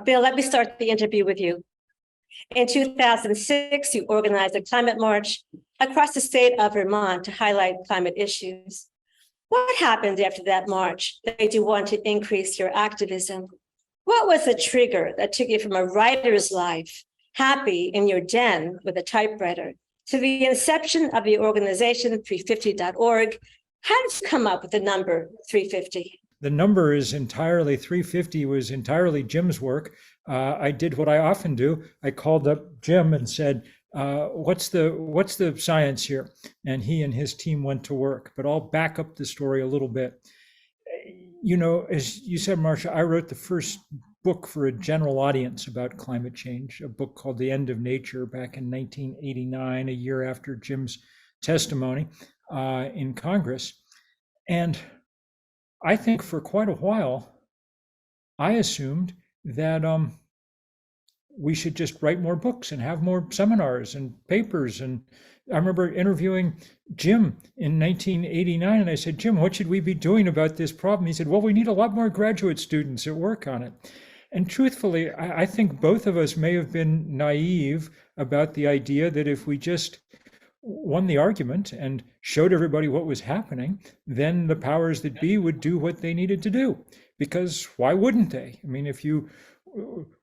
Bill, let me start the interview with you. In 2006, you organized a climate march across the state of Vermont to highlight climate issues. What happened after that march that made you want to increase your activism? What was the trigger that took you from a writer's life, happy in your den with a typewriter, to the inception of the organization 350.org? How did you come up with the number 350? The number is entirely 350 was entirely Jim's work. I did what I often do. I called up Jim and said, what's the science here? And he and his team went to work. But I'll back up the story a little bit. You know, as you said, Marcia, I wrote the first book for a general audience about climate change, a book called The End of Nature back in 1989, a year after Jim's testimony in Congress. And I think for quite a while, I assumed that we should just write more books and have more seminars and papers. And I remember interviewing Jim in 1989, and I said, Jim, what should we be doing about this problem? He said, well, we need a lot more graduate students that work on it. And truthfully, I think both of us may have been naive about the idea that if we just won the argument and showed everybody what was happening, then the powers that be would do what they needed to do. Because why wouldn't they? I mean, if you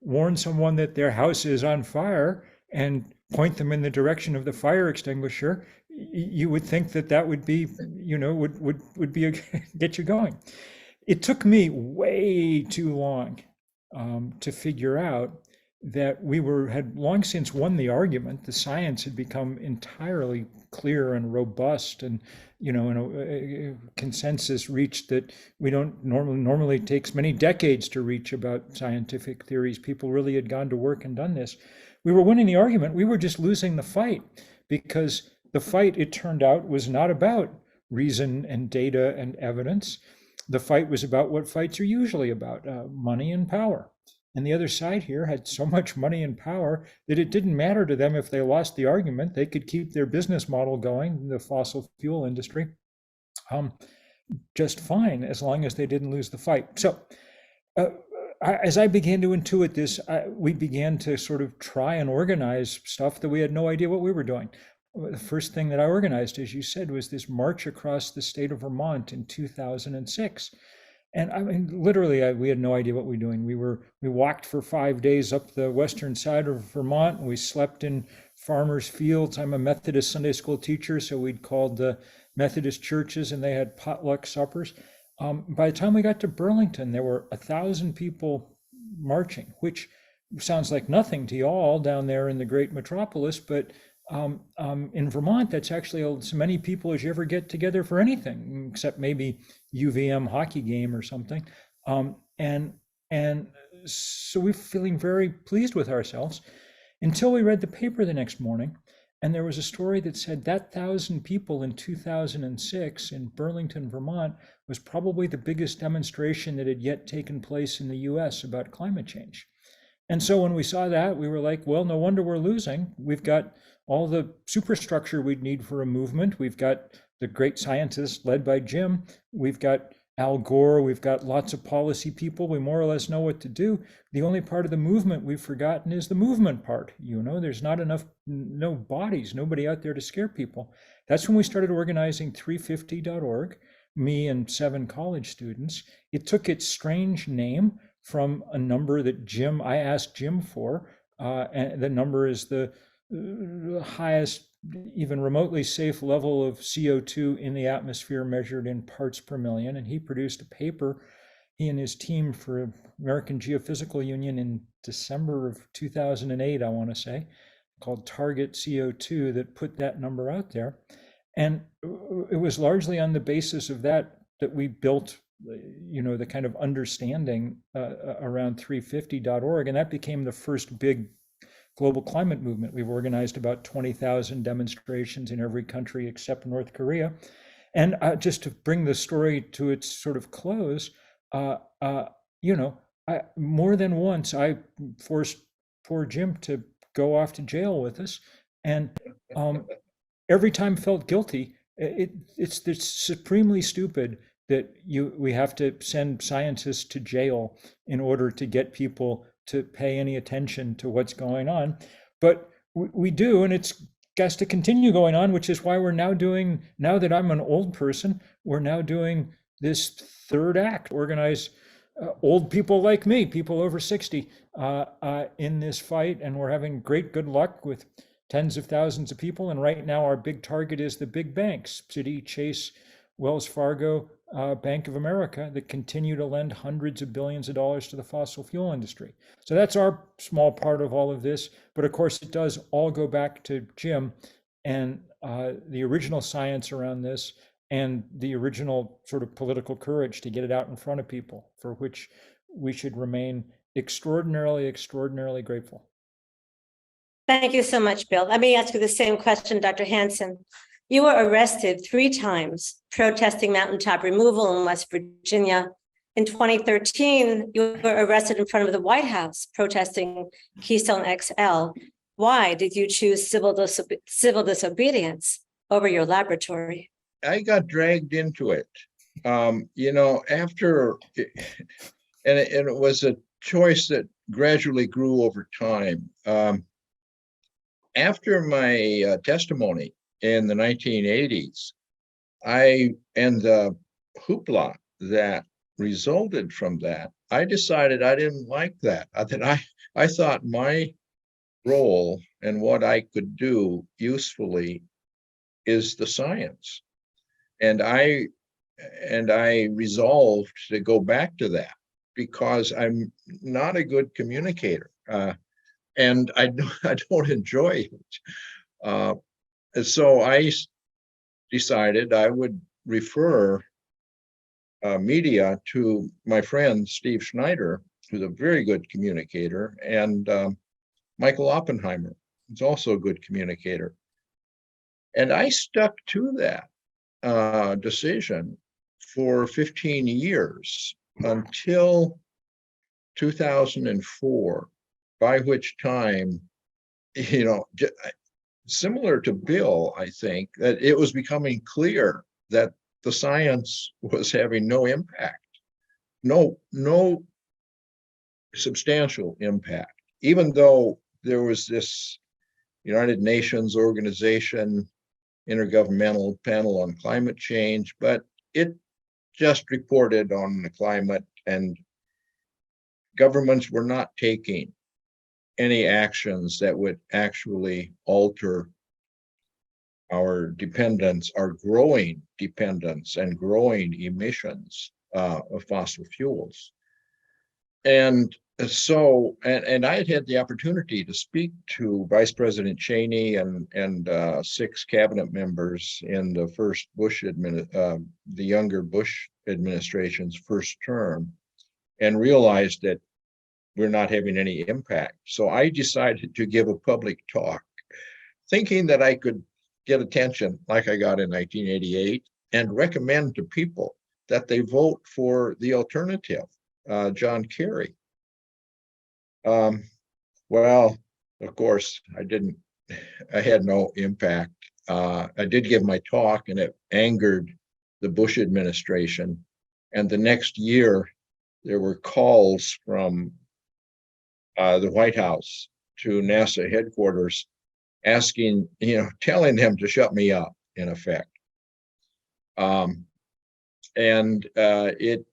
warn someone that their house is on fire and point them in the direction of the fire extinguisher, you would think that that would be, you know, would be get you going. It took me way too long to figure out that we had long since won the argument. The science had become entirely clear and robust, and a consensus reached that we don't normally takes many decades to reach about scientific theories. People really had gone to work and done this. We were winning the argument. We were just losing the fight, because the fight, it turned out, was not about reason and data and evidence. The fight was about what fights are usually about, money and power. And the other side here had so much money and power that it didn't matter to them if they lost the argument. They could keep their business model going, the fossil fuel industry, just fine, as long as they didn't lose the fight. So as I began to intuit this, we began to sort of try and organize stuff that we had no idea what we were doing. The first thing that I organized, as you said, was this march across the state of Vermont in 2006. And I mean, literally, we had no idea what we were doing. We walked for 5 days up the western side of Vermont, and we slept in farmers' fields. I'm a Methodist Sunday school teacher, so we'd called the Methodist churches, and they had potluck suppers. By the time we got to Burlington, there were 1,000 people marching, which sounds like nothing to you all down there in the great metropolis, but in Vermont, that's actually as many people as you ever get together for anything, except maybe UVM hockey game or something. And so we're feeling very pleased with ourselves until we read the paper the next morning, and there was a story that said that 1,000 people in 2006 in Burlington, Vermont, was probably the biggest demonstration that had yet taken place in the US about climate change. And so when we saw that, we were like, well, no wonder we're losing. We've got all the superstructure we'd need for a movement. We've got the great scientists led by Jim. We've got Al Gore. We've got lots of policy people. We more or less know what to do. The only part of the movement we've forgotten is the movement part. You know, there's not enough, no bodies, nobody out there to scare people. That's when we started organizing 350.org, me and 7 college students. It took its strange name from a number that I asked Jim for, and the number is the highest, even remotely safe level of CO2 in the atmosphere measured in parts per million. And he produced a paper, he and his team, for American Geophysical Union in December of 2008, I want to say, called Target CO2, that put that number out there. And it was largely on the basis of that we built, the kind of understanding around 350.org. And that became the first big global climate movement. We've organized about 20,000 demonstrations in every country except North Korea. And just to bring the story to its sort of close, more than once I forced poor Jim to go off to jail with us, and every time felt guilty. It's supremely stupid that we have to send scientists to jail in order to get people to pay any attention to what's going on. But we do, and it's got to continue going on, which is why we're now doing, now that I'm an old person, we're now doing this third act, organize old people like me, people over 60, in this fight. And we're having great good luck with tens of thousands of people. And right now our big target is the big banks, Citi, Chase, Wells Fargo, Bank of America, that continue to lend hundreds of billions of dollars to the fossil fuel industry. So that's our small part of all of this. But of course, it does all go back to Jim and the original science around this, and the original sort of political courage to get it out in front of people, for which we should remain extraordinarily, extraordinarily grateful. Thank you so much, Bill. Let me ask you the same question, Dr. Hansen. You were arrested 3 times protesting mountaintop removal in West Virginia. In 2013, you were arrested in front of the White House protesting Keystone XL. Why did you choose civil disobedience over your laboratory? I got dragged into it, after, and it was a choice that gradually grew over time. After my testimony in the 1980s, and the hoopla that resulted from that, I decided I didn't like that. I thought my role and what I could do usefully is the science. And I resolved to go back to that, because I'm not a good communicator, and I don't enjoy it. So I decided I would refer media to my friend Steve Schneider, who's a very good communicator, and Michael Oppenheimer, who's also a good communicator. And I stuck to that decision for 15 years until 2004, by which time, similar to Bill, I think that it was becoming clear that the science was having no impact, no substantial impact, even though there was this United Nations organization, Intergovernmental Panel on Climate Change, but it just reported on the climate, and governments were not taking any actions that would actually alter our dependence, our growing dependence and growing emissions of fossil fuels. And so, and I had the opportunity to speak to Vice President Cheney and 6 cabinet members in the first the younger Bush administration's first term, and realized that we're not having any impact. So I decided to give a public talk, thinking that I could get attention like I got in 1988, and recommend to people that they vote for the alternative, John Kerry. Well, of course, I had no impact. I did give my talk, and it angered the Bush administration. And the next year, there were calls from the White House to NASA headquarters asking, telling them to shut me up, in effect. And it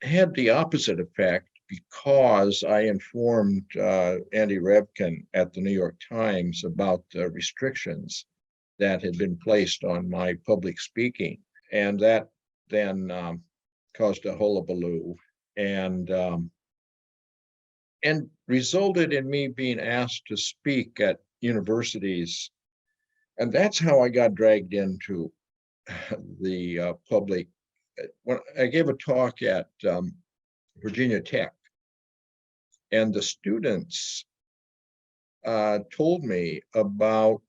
had the opposite effect, because I informed Andy Revkin at the New York Times about the restrictions that had been placed on my public speaking. And that then caused a hullabaloo, and resulted in me being asked to speak at universities. And that's how I got dragged into the public. When I gave a talk at Virginia Tech, and the students told me about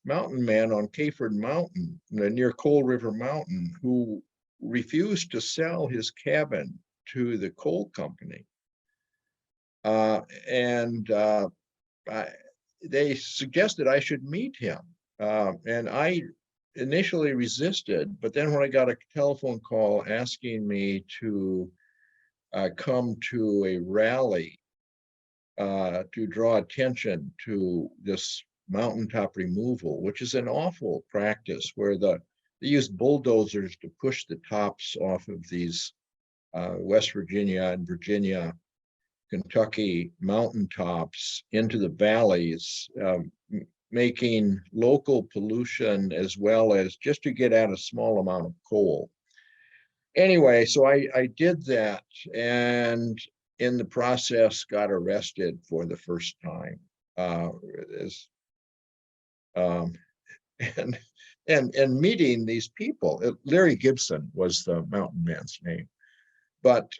mountain man on Cayford Mountain, near Coal River Mountain, who refused to sell his cabin to the coal company. They suggested I should meet him. And I initially resisted, but then when I got a telephone call asking me to come to a rally to draw attention to this mountaintop removal, which is an awful practice where they use bulldozers to push the tops off of these West Virginia and Virginia, Kentucky mountaintops into the valleys, making local pollution as well as just to get at a small amount of coal. Anyway, so I did that, and in the process got arrested for the first time. And meeting these people. Larry Gibson was the mountain man's name. But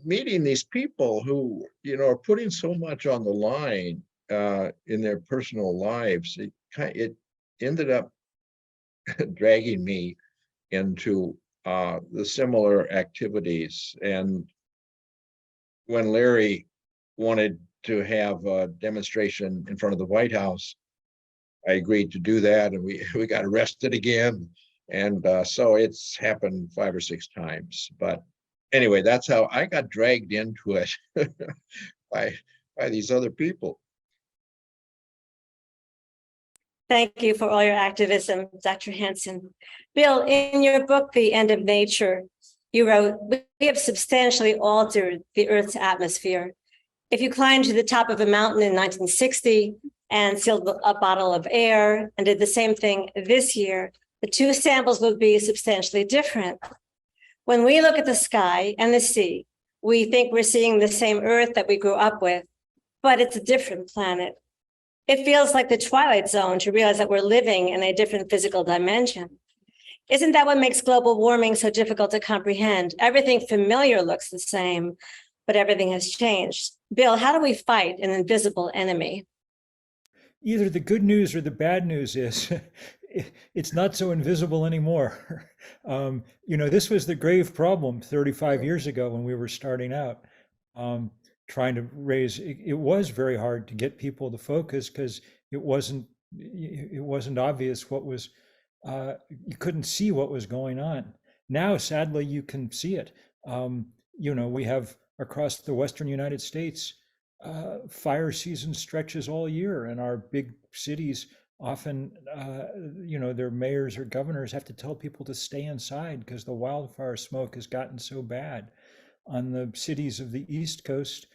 meeting these people who are putting so much on the line in their personal lives, it ended up dragging me into the similar activities. And when Larry wanted to have a demonstration in front of the White House, I agreed to do that, and we got arrested again. And so it's happened 5 or 6 times. But anyway, that's how I got dragged into it by these other people. Thank you for all your activism, Dr. Hansen. Bill, in your book, The End of Nature, you wrote, "We have substantially altered the Earth's atmosphere. If you climbed to the top of a mountain in 1960 and sealed a bottle of air and did the same thing this year, the 2 samples would be substantially different. When we look at the sky and the sea, we think we're seeing the same Earth that we grew up with, but it's a different planet. It feels like the Twilight Zone to realize that we're living in a different physical dimension. Isn't that what makes global warming so difficult to comprehend? Everything familiar looks the same, but everything has changed. Bill, how do we fight an invisible enemy?" Either the good news or the bad news is it's not so invisible anymore. This was the grave problem 35 years ago when we were starting out, trying to raise. It was very hard to get people to focus because it wasn't obvious what was. You couldn't see what was going on. Now, sadly, you can see it. We have across the Western United States, fire season stretches all year, and our big cities often, their mayors or governors have to tell people to stay inside because the wildfire smoke has gotten so bad. On the cities of the East Coast,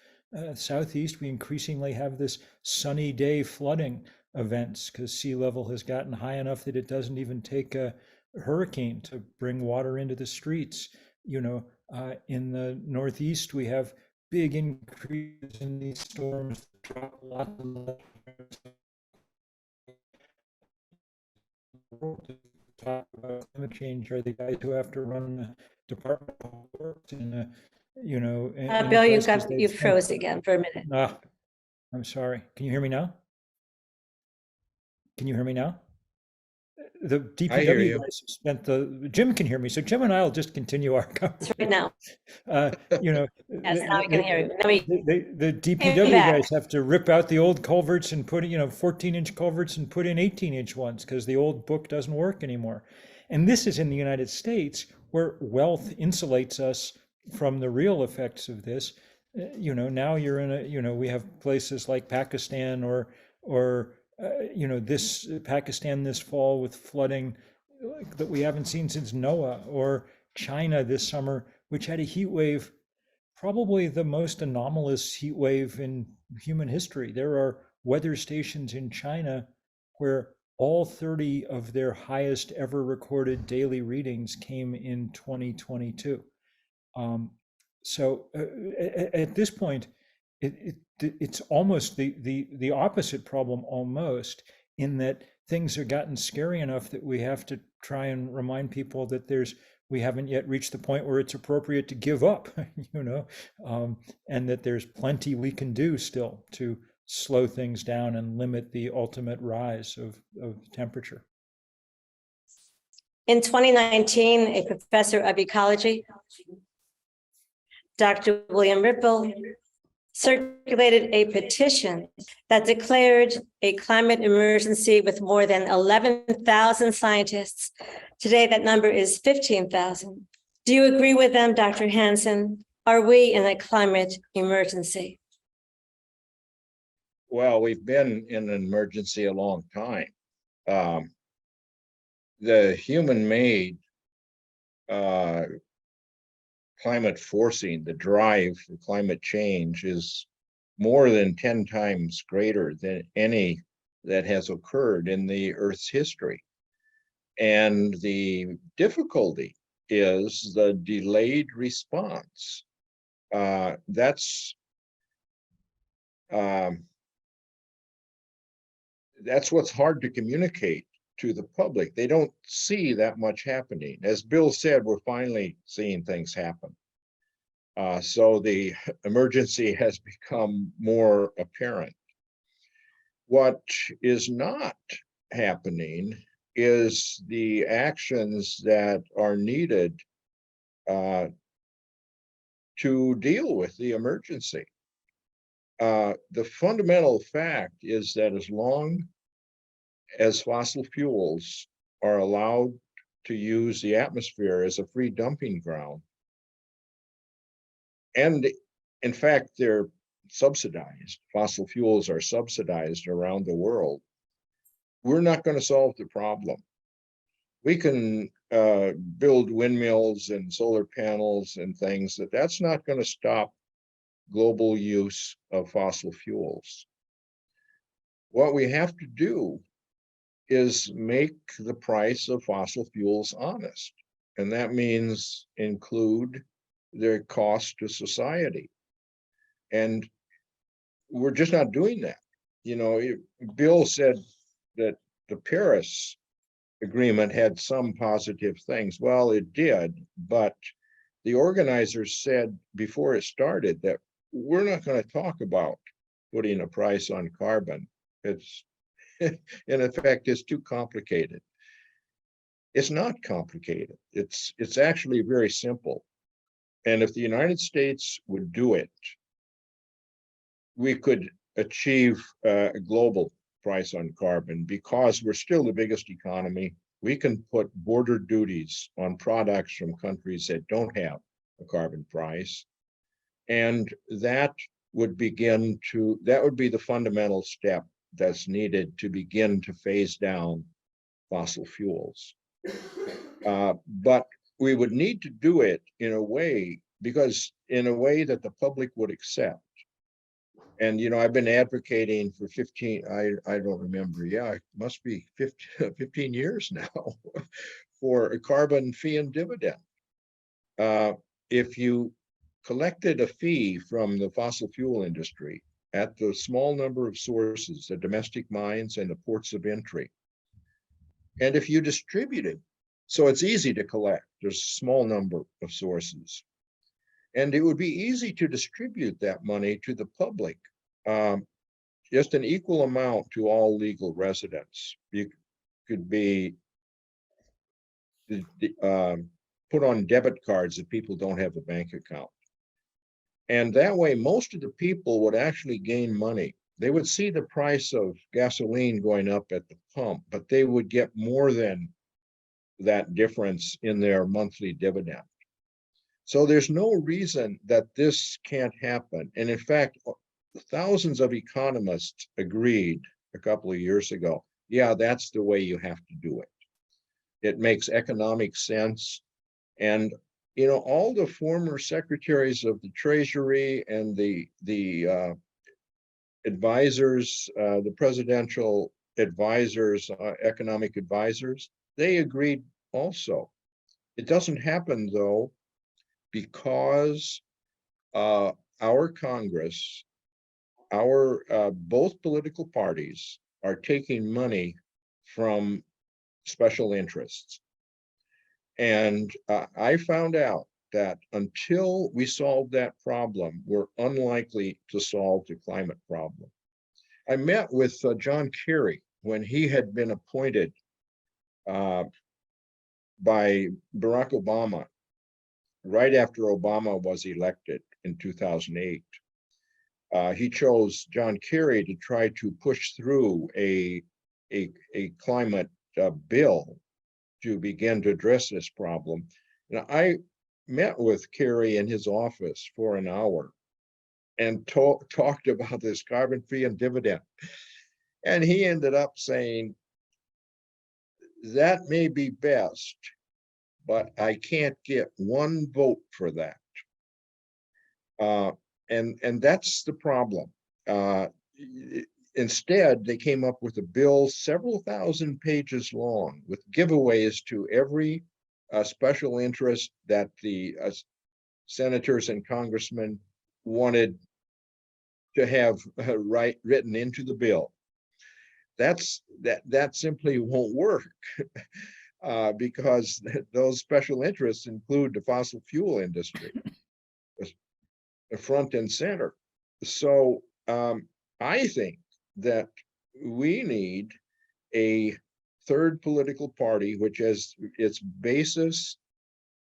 Southeast, we increasingly have this sunny day flooding events because sea level has gotten high enough that it doesn't even take a hurricane to bring water into the streets. In the Northeast, we have big increases in these storms that drop lots of talk about climate change are the guys who have to run the Department of Works and Bill, you froze again for a minute. I'm sorry. Can you hear me now? Can you hear me now? The DPW guys spent Jim can hear me, so Jim and I will just continue our conversation right now. Yes, now we can hear you. The DPW guys have to rip out the old culverts and put 14-inch culverts and put in 18-inch ones because the old book doesn't work anymore. And this is in the United States where wealth insulates us from the real effects of this. Now you're in we have places like Pakistan or this Pakistan this fall with flooding that we haven't seen since Noah, or China this summer, which had a heat wave, probably the most anomalous heat wave in human history. There are weather stations in China where all 30 of their highest ever recorded daily readings came in 2022. So at this point, it's almost the opposite problem almost, in that things have gotten scary enough that we have to try and remind people that we haven't yet reached the point where it's appropriate to give up, and that there's plenty we can do still to slow things down and limit the ultimate rise of temperature. In 2019, a professor of ecology, Dr. William Ripple, circulated a petition that declared a climate emergency with more than 11,000 scientists. Today, that number is 15,000. Do you agree with them, Dr. Hansen? Are we in a climate emergency? Well, we've been in an emergency a long time. The human-made climate forcing, the drive for climate change is more than 10 times greater than any that has occurred in the Earth's history. And the difficulty is the delayed response. That's what's hard to communicate to the public. They don't see that much happening. As Bill said, we're finally seeing things happen. So the emergency has become more apparent. What is not happening is the actions that are needed to deal with the emergency. The fundamental fact is that as long as fossil fuels are allowed to use the atmosphere as a free dumping ground, and in fact, they're subsidized, fossil fuels are subsidized around the world, we're not going to solve the problem. We can build windmills and solar panels and things, that's not going to stop global use of fossil fuels. What we have to do is make the price of fossil fuels honest. And that means include their cost to society. And we're just not doing that. You know, Bill said that the Paris Agreement had some positive things. Well, it did, but the organizers said before it started that we're not going to talk about putting a price on carbon. It's, in effect, it's too complicated. It's not complicated. It's actually very simple. And if the United States would do it, we could achieve a global price on carbon because we're still the biggest economy. We can put border duties on products from countries that don't have a carbon price. And that would be the fundamental step that's needed to begin to phase down fossil fuels. But we would need to do it in a way that the public would accept. And, you know, I've been advocating for 15, I don't remember, yeah, it must be 15 years now, for a carbon fee and dividend. If you collected a fee from the fossil fuel industry at the small number of sources, the domestic mines and the ports of entry, and if you distributed, so it's easy to collect, there's a small number of sources, and it would be easy to distribute that money to the public, just an equal amount to all legal residents. You could be put on debit cards if people don't have a bank account. And that way, most of the people would actually gain money. They would see the price of gasoline going up at the pump, but they would get more than that difference in their monthly dividend. So there's no reason that this can't happen. And in fact, thousands of economists agreed a couple of years ago, yeah, that's the way you have to do it. It makes economic sense. And, you know, all the former secretaries of the Treasury and the advisors, the presidential advisors, economic advisors, they agreed also. It doesn't happen, though, because our Congress, both political parties are taking money from special interests. And I found out that until we solve that problem, we're unlikely to solve the climate problem. I met with John Kerry when he had been appointed by Barack Obama right after Obama was elected in 2008. He chose John Kerry to try to push through a climate bill to begin to address this problem. And met with Kerry in his office for an hour and talked about this carbon-free and dividend. And he ended up saying, that may be best, but I can't get one vote for that. And that's the problem. Instead, they came up with a bill several thousand pages long with giveaways to every special interest that the senators and congressmen wanted to have written into the bill. That simply won't work because those special interests include the fossil fuel industry, front and center. So I think that we need a third political party, which has its basis,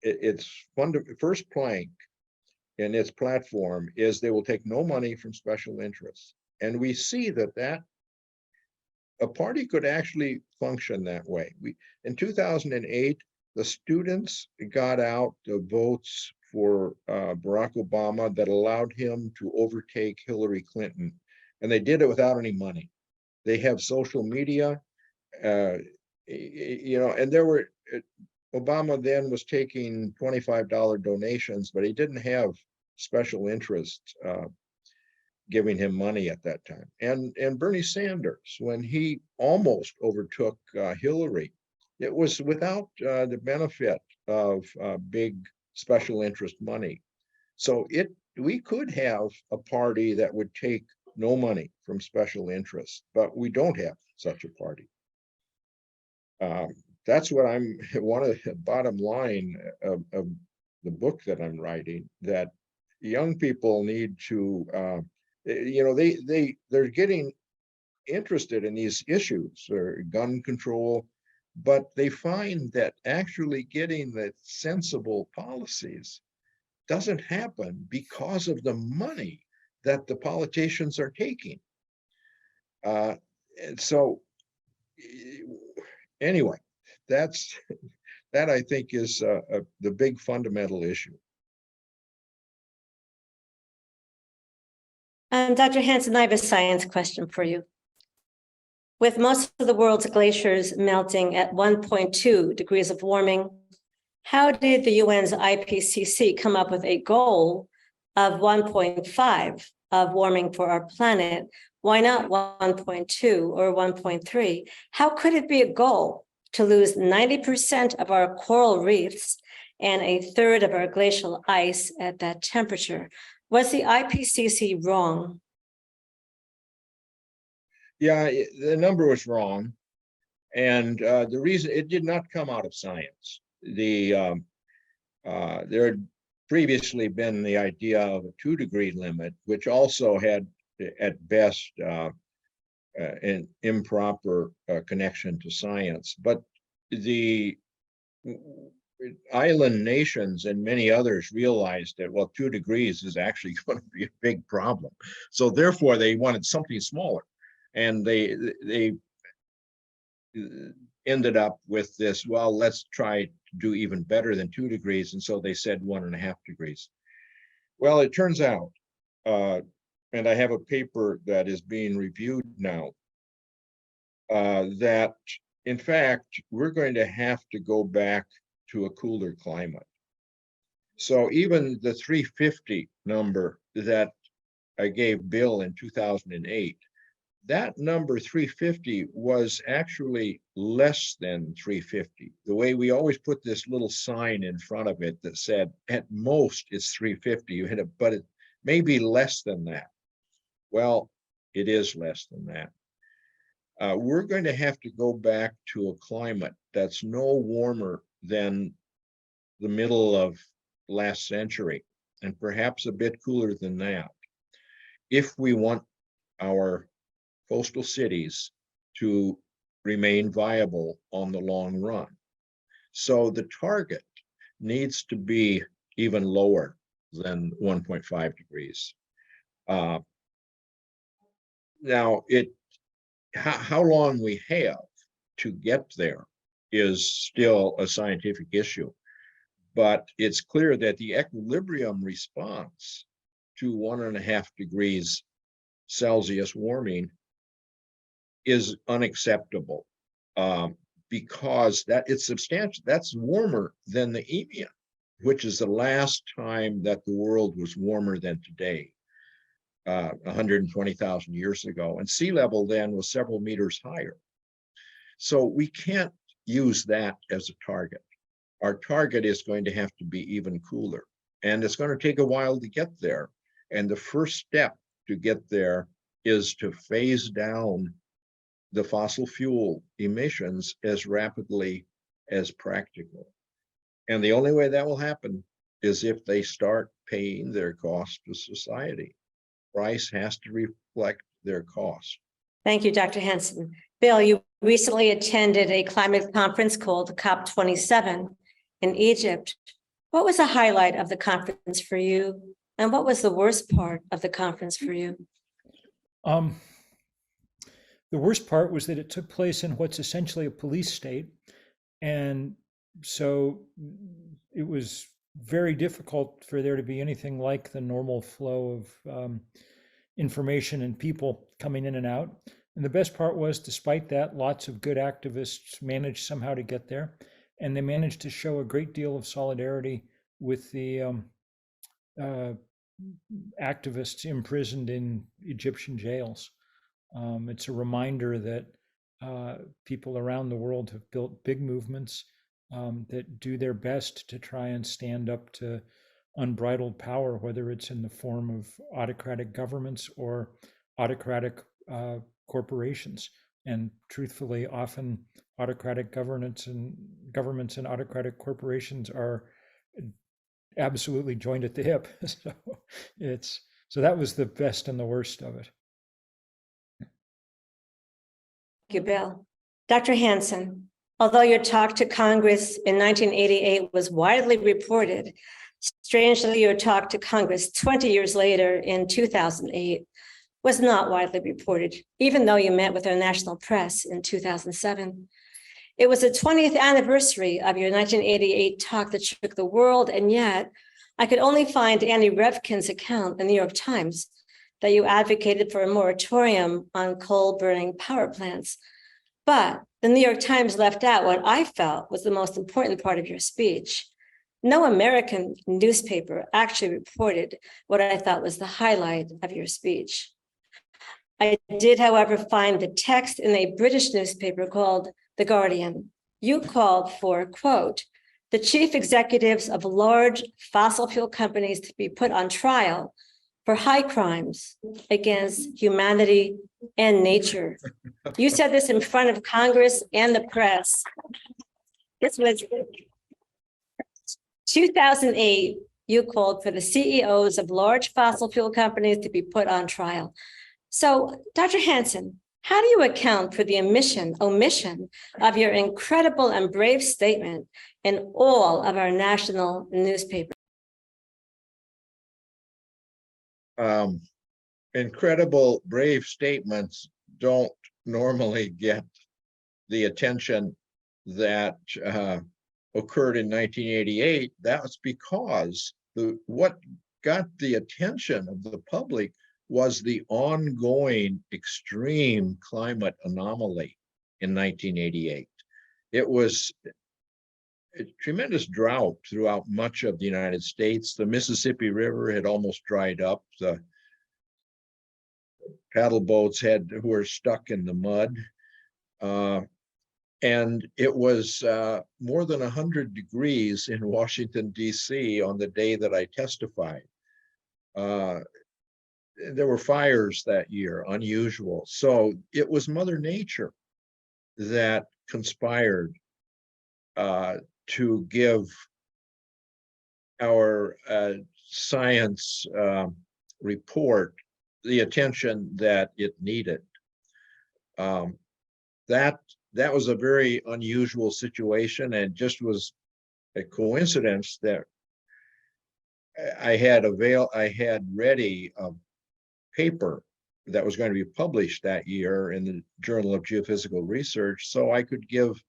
its first plank in its platform is they will take no money from special interests. And we see that a party could actually function that way. In 2008, the students got out the votes for Barack Obama that allowed him to overtake Hillary Clinton. And they did it without any money. They have social media, and Obama then was taking $25 donations, but he didn't have special interests giving him money at that time. And Bernie Sanders, when he almost overtook Hillary, it was without the benefit of big special interest money. So we could have a party that would take no money from special interests, but we don't have such a party. That's what one of the bottom line of the book that I'm writing, that young people need to, they're getting interested in these issues or gun control, but they find that actually getting the sensible policies doesn't happen because of the money that the politicians are taking. And so anyway, that I think is the big fundamental issue. Dr. Hansen, I have a science question for you. With most of the world's glaciers melting at 1.2 degrees of warming, how did the UN's IPCC come up with a goal of 1.5 of warming for our planet? Why not 1.2 or 1.3? How could it be a goal to lose 90% of our coral reefs and a third of our glacial ice at that temperature? Was the IPCC wrong? Yeah, the number was wrong. And the reason it did not come out of science. There had previously been the idea of a 2-degree limit, which also had at best an improper connection to science. But the island nations and many others realized that, well, 2 degrees is actually going to be a big problem. So therefore, they wanted something smaller. And they ended up with this, well, let's try to do even better than 2 degrees. And so they said 1.5 degrees. Well, it turns out, and I have a paper that is being reviewed now, that in fact, we're going to have to go back to a cooler climate. So even the 350 number that I gave Bill in 2008, that number 350 was actually less than 350. The way we always put this little sign in front of it that said, at most it's 350, you hit it, but it may be less than that. Well, it is less than that. We're going to have to go back to a climate that's no warmer than the middle of last century, and perhaps a bit cooler than that, if we want our coastal cities to remain viable on the long run. So the target needs to be even lower than 1.5 degrees. Now, how long we have to get there is still a scientific issue. But it's clear that the equilibrium response to 1.5 degrees Celsius warming is unacceptable, because that it's substantial. That's warmer than the Eemian, which is the last time that the world was warmer than today, 120,000 years ago. And sea level then was several meters higher. So we can't use that as a target. Our target is going to have to be even cooler. And it's going to take a while to get there. And the first step to get there is to phase down the fossil fuel emissions as rapidly as practical. And the only way that will happen is if they start paying their cost to society. Price has to reflect their cost. Thank you, Dr. Hansen. Bill, you recently attended a climate conference called COP27 in Egypt. What was the highlight of the conference for you? And what was the worst part of the conference for you? The worst part was that it took place in what's essentially a police state. And so it was very difficult for there to be anything like the normal flow of information and people coming in and out. And the best part was, despite that, lots of good activists managed somehow to get there. And they managed to show a great deal of solidarity with the activists imprisoned in Egyptian jails. It's a reminder that people around the world have built big movements that do their best to try and stand up to unbridled power, whether it's in the form of autocratic governments or autocratic corporations. And truthfully, often autocratic governments and autocratic corporations are absolutely joined at the hip. So that was the best and the worst of it. Thank you, Bill. Dr. Hansen, although your talk to Congress in 1988 was widely reported, strangely, your talk to Congress 20 years later in 2008 was not widely reported, even though you met with our national press in 2007. It was the 20th anniversary of your 1988 talk that shook the world, and yet I could only find Annie Revkin's account in the New York Times that you advocated for a moratorium on coal-burning power plants. But the New York Times left out what I felt was the most important part of your speech. No American newspaper actually reported what I thought was the highlight of your speech. I did, however, find the text in a British newspaper called The Guardian. You called for, quote, the chief executives of large fossil fuel companies to be put on trial for high crimes against humanity and nature. You said this in front of Congress and the press. This was 2008. You called for the CEOs of large fossil fuel companies to be put on trial. So, Dr. Hansen, how do you account for the omission of your incredible and brave statement in all of our national newspapers? Incredible, brave statements don't normally get the attention that occurred in 1988. That was because what got the attention of the public was the ongoing extreme climate anomaly in 1988. It was a tremendous drought throughout much of the United States. The Mississippi River had almost dried up. The paddle boats were stuck in the mud. And it was more than 100 degrees in Washington, D.C. on the day that I testified. There were fires that year, unusual. So it was Mother Nature that conspired to give our science report the attention that it needed. That was a very unusual situation, and just was a coincidence that I had ready a paper that was going to be published that year in the Journal of Geophysical Research, so I could give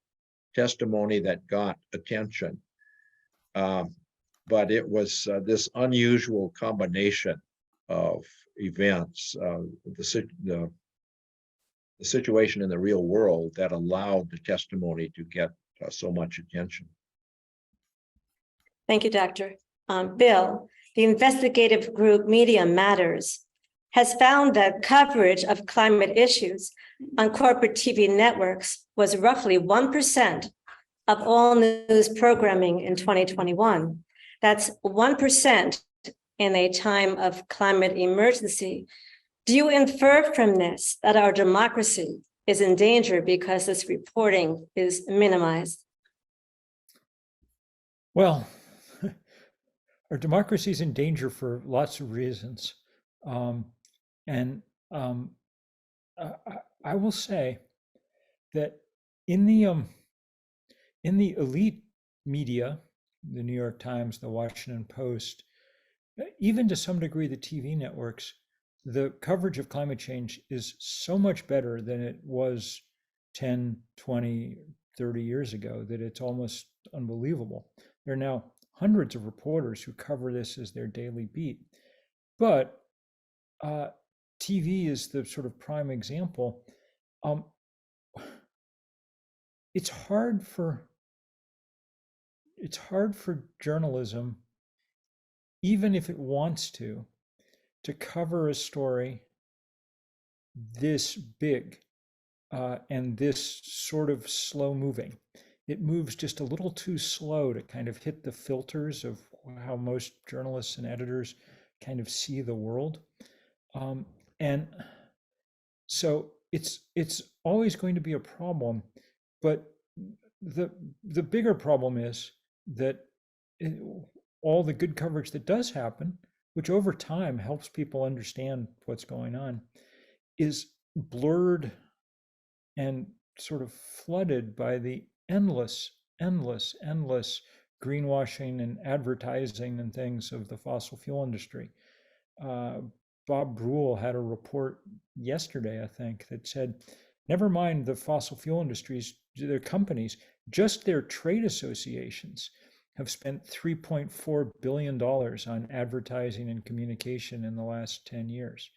testimony that got attention. but it was this unusual combination of events, the situation in the real world that allowed the testimony to get so much attention. Thank you, Doctor. Bill, the investigative group Media Matters has found that coverage of climate issues on corporate TV networks was roughly 1% of all news programming in 2021. That's 1% in a time of climate emergency. Do you infer from this that our democracy is in danger because this reporting is minimized? Well, our democracy is in danger for lots of reasons. I will say that in the elite media, the New York Times, the Washington Post, even to some degree the TV networks, the coverage of climate change is so much better than it was 10, 20, 30 years ago that it's almost unbelievable. There are now hundreds of reporters who cover this as their daily beat. But TV is the sort of prime example. It's hard for journalism, even if it wants to cover a story this big and this sort of slow moving. It moves just a little too slow to kind of hit the filters of how most journalists and editors kind of see the world. And so it's always going to be a problem, but the bigger problem is that all the good coverage that does happen, which over time helps people understand what's going on, is blurred and sort of flooded by the endless greenwashing and advertising and things of the fossil fuel industry. Bob Brule had a report yesterday, I think, that said, never mind the fossil fuel industries, their companies, just their trade associations have spent $3.4 billion on advertising and communication in the last 10 years.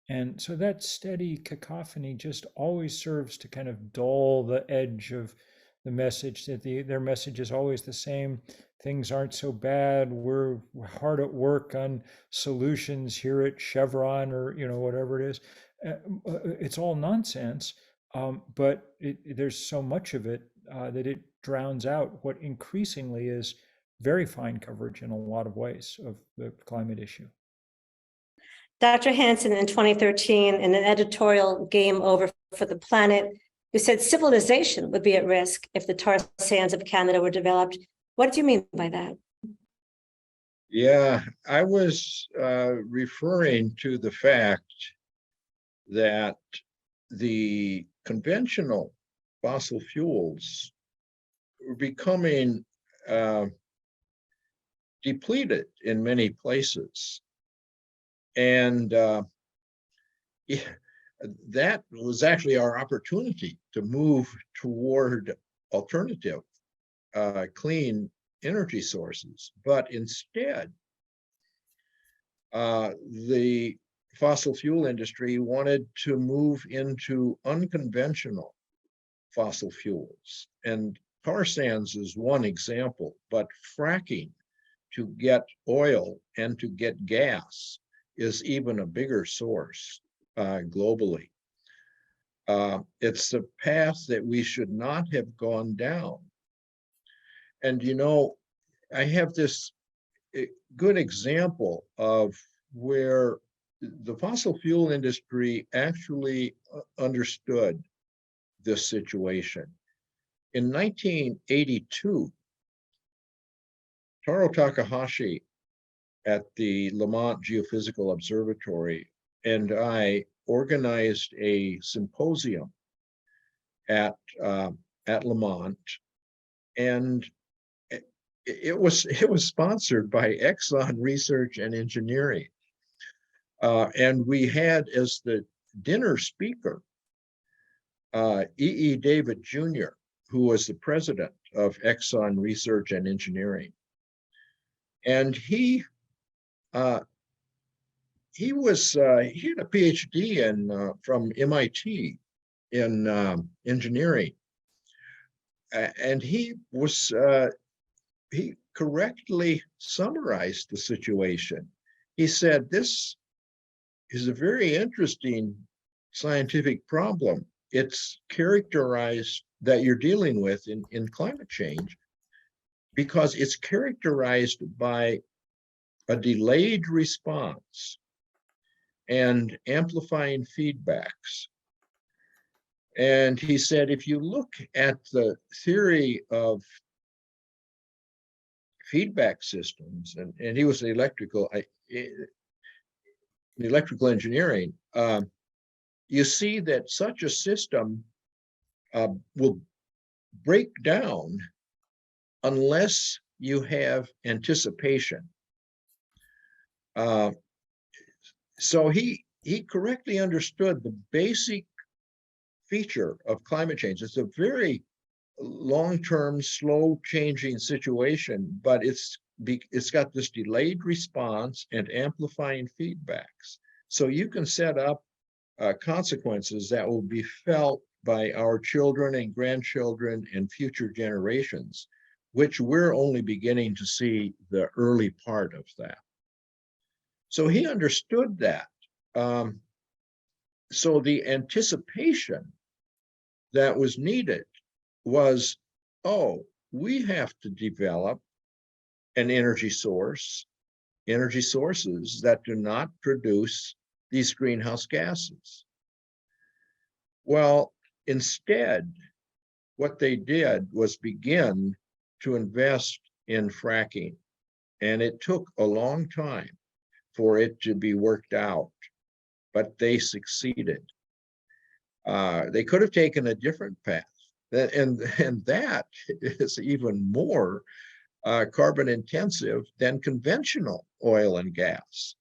And so that steady cacophony just always serves to kind of dull the edge of the message, that their message is always the same. Things aren't so bad. We're hard at work on solutions here at Chevron, or whatever it is. It's all nonsense, but there's so much of it that it drowns out what increasingly is very fine coverage in a lot of ways of the climate issue. Dr. Hansen, in 2013, in an editorial, Game Over for the Planet, you said civilization would be at risk if the tar sands of Canada were developed. What do you mean by that? Yeah, I was referring to the fact that the conventional fossil fuels were becoming depleted in many places. And that was actually our opportunity to move toward alternative clean energy sources. But instead, the fossil fuel industry wanted to move into unconventional fossil fuels. And tar sands is one example, but fracking to get oil and to get gas is even a bigger source globally. It's a path that we should not have gone down. And I have this good example of where the fossil fuel industry actually understood this situation. In 1982, Taro Takahashi at the Lamont Geophysical Observatory and I organized a symposium at Lamont, and it was sponsored by Exxon Research and Engineering, and we had as the dinner speaker E.E. David Jr., who was the president of Exxon Research and Engineering. And he had a PhD from MIT in engineering, and he correctly summarized the situation. He said, "This is a very interesting scientific problem. It's characterized that you're dealing with in climate change because it's characterized by a delayed response and amplifying feedbacks." And he said, if you look at the theory of feedback systems, and he was electrical engineering, you see that such a system will break down unless you have anticipation. So he correctly understood the basic feature of climate change. It's a very long-term, slow-changing situation, but it's got this delayed response and amplifying feedbacks. So you can set up consequences that will be felt by our children and grandchildren and future generations, which we're only beginning to see the early part of that. So he understood that. So the anticipation that was needed was, oh, we have to develop an energy sources that do not produce these greenhouse gases. Well, instead, what they did was begin to invest in fracking, and it took a long time for it to be worked out, but they succeeded. They could have taken a different path, and that is even more carbon intensive than conventional oil and gas.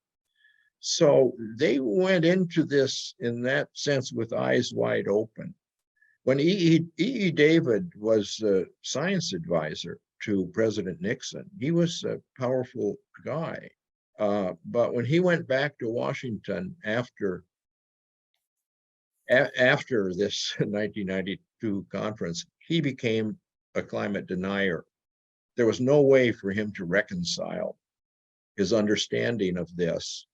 So they went into this, in that sense, with eyes wide open. When E.E. David was the science advisor to President Nixon, he was a powerful guy. But when he went back to Washington after this 1992 conference, he became a climate denier. There was no way for him to reconcile his understanding of this,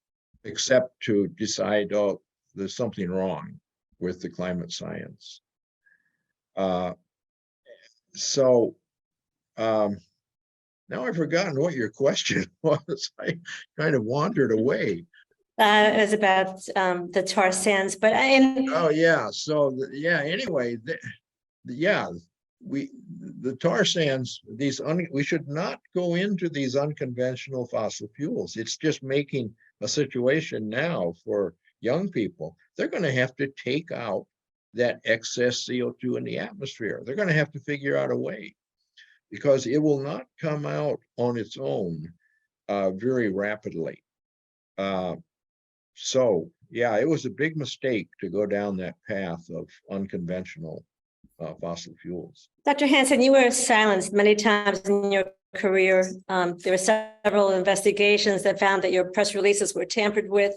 except to decide, oh, there's something wrong with the climate science. Now I've forgotten what your question was. I kind of wandered away. It was about the tar sands, but Oh yeah. So anyway, the tar sands, we should not go into these unconventional fossil fuels. It's just making a situation now for young people. They're going to have to take out that excess CO2 in the atmosphere. They're going to have to figure out a way, because it will not come out on its own very rapidly. So yeah, it was a big mistake to go down that path of unconventional fossil fuels. Dr. Hansen, you were silenced many times in your career. There were several investigations that found that your press releases were tampered with.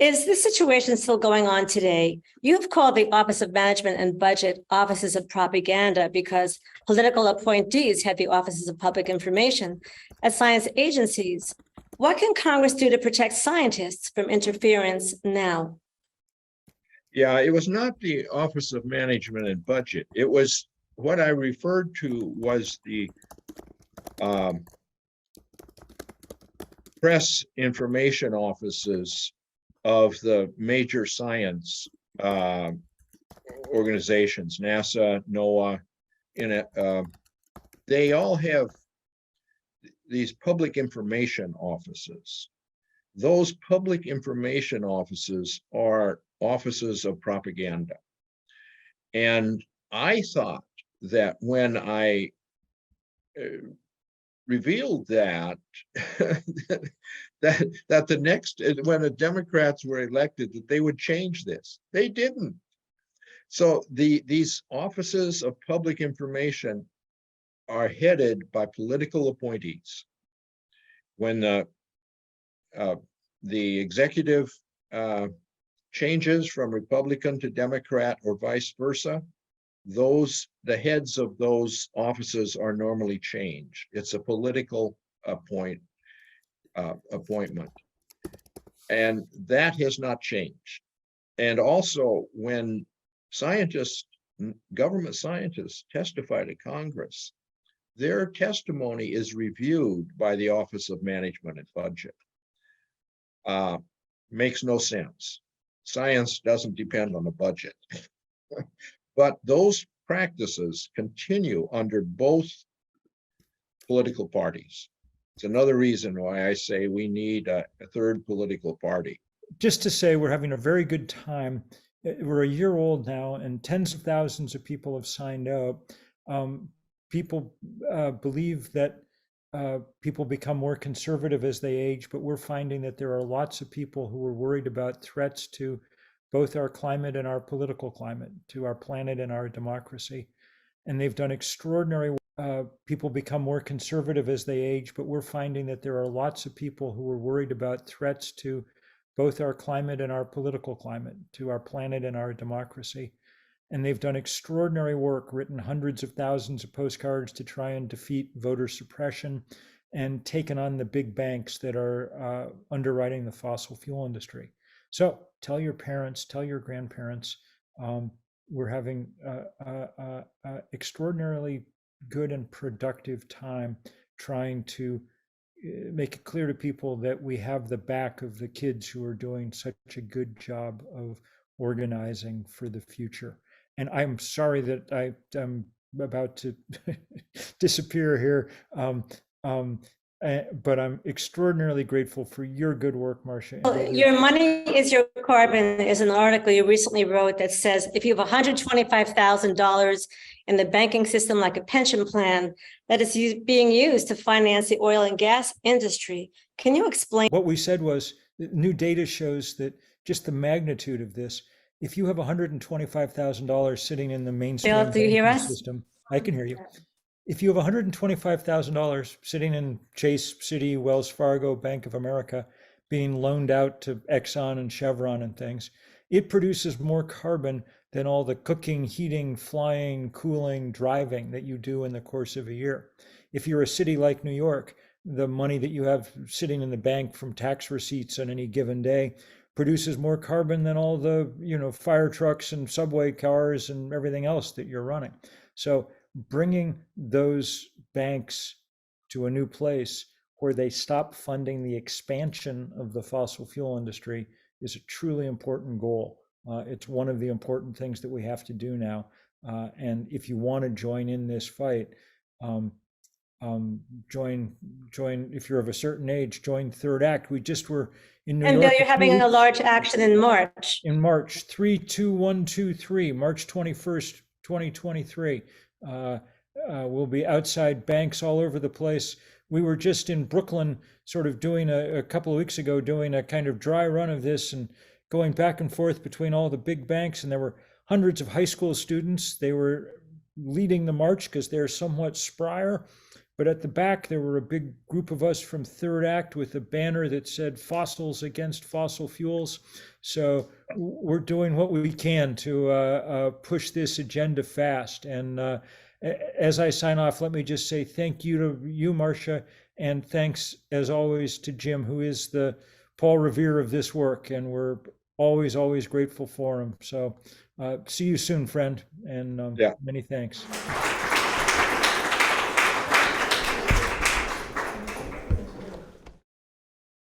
Is this situation still going on today? You've called the Office of Management and Budget offices of propaganda because political appointees had the offices of public information at science agencies. What can Congress do to protect scientists from interference now? Yeah, it was not the Office of Management and Budget. It was what I referred to was the press information offices of the major science organizations, NASA, NOAA, they all have these public information offices. Those public information offices are offices of propaganda. And I thought that when I revealed that that the next, when the Democrats were elected, that they would change this. They didn't. So these offices of public information are headed by political appointees. when the executive changes from Republican to Democrat or vice versa, the heads of those offices are normally changed. It's a political appointment. And that has not changed. And also when government scientists testify to Congress, their testimony is reviewed by the Office of Management and Budget. Makes no sense. Science doesn't depend on the budget. But those practices continue under both political parties. It's another reason why I say we need a third political party. Just to say, we're having a very good time. We're a year old now, and tens of thousands of people have signed up. People believe that people become more conservative as they age, but we're finding that there are lots of people who are worried about threats to both our climate and our political climate, to our planet and our democracy. And they've done extraordinary people become more conservative as they age, but we're finding that there are lots of people who are worried about threats to both our climate and our political climate, to our planet and our democracy. And they've done extraordinary work, written hundreds of thousands of postcards to try and defeat voter suppression, and taken on the big banks that are underwriting the fossil fuel industry. So tell your parents, tell your grandparents, we're having extraordinarily good and productive time trying to make it clear to people that we have the back of the kids who are doing such a good job of organizing for the future. And I'm sorry that I'm about to disappear here, but I'm extraordinarily grateful for your good work, Marcia. Your Money is Your Carbon is an article you recently wrote that says if you have $125,000 in the banking system like a pension plan that is being used to finance the oil and gas industry, can you explain? What we said was new data shows that just the magnitude of this. If you have $125,000 sitting in the mainstream Bill, do you hear banking us? system, I can hear you. If you have $125,000 sitting in Chase, Citi, Wells Fargo, Bank of America, being loaned out to Exxon and Chevron and things, it produces more carbon than all the cooking, heating, flying, cooling, driving that you do in the course of a year. If you're a city like New York, the money that you have sitting in the bank from tax receipts on any given day produces more carbon than all the, fire trucks and subway cars and everything else that you're running. So bringing those banks to a new place where they stop funding the expansion of the fossil fuel industry is a truly important goal. It's one of the important things that we have to do now. And if you want to join in this fight, join, if you're of a certain age, join Third Act. We just were in New York. And Bill, you're having a large action in March. In March, 32123, March 21st, 2023. We'll be outside banks all over the place. We were just in Brooklyn, sort of doing a couple of weeks ago, doing a kind of dry run of this and going back and forth between all the big banks. And there were hundreds of high school students. They were leading the march because they're somewhat sprier. But at the back, there were a big group of us from Third Act with a banner that said "Fossils Against Fossil Fuels." So we're doing what we can to push this agenda fast. And as I sign off, let me just say thank you to you, Marcia, and thanks as always to Jim, who is the Paul Revere of this work, and we're always, always grateful for him. So see you soon, friend, and many thanks.